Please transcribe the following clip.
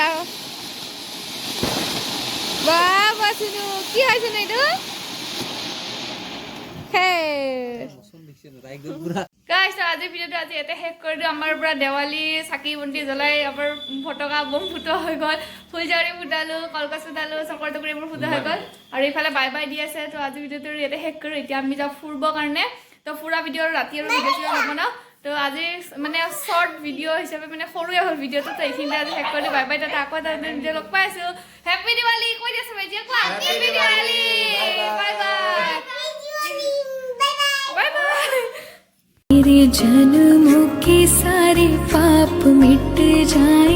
দিয়া বাবা শুনো কি হৈছে নাই তো হে গাইস আজি ভিডিওটো আজি এতে শেষ কৰি দিও আমাৰ পৰা দেৱালী চাকি বন্তি জ্বলাই আমাৰ ফটকা বম ফুটোৱা হৈ গ'ল ফুলজাৰি ফুটালো কলগছ ফুটালো চকৰ টুকুৰি মোৰ ফুটা হৈ গ'ল আৰু ইফালে বাই বাই দি আছে তো আজি ভিডিওটো এতে শেষ কৰি এতিয়া আমি যাওঁ ফুৰিব কাৰণে তো ফুৰা ভিডিও ৰাতি আৰু ভিডিও নবনাও তো আজি মানে শৰ্ট ভিডিও হিসাবে মানে সৰুয়ে হল ভিডিওটো তো এইখিনি আজি শেষ কৰি বাই বাই তাতে আকৌ এটা ভিডিও লগ পাই আছো হ্যাপি দিৱালী কৈ দিছো ভাই জিয়া কোৱা happy Diwali bye bye bye bye तेरे जन्मों के सारे पाप मिट जाए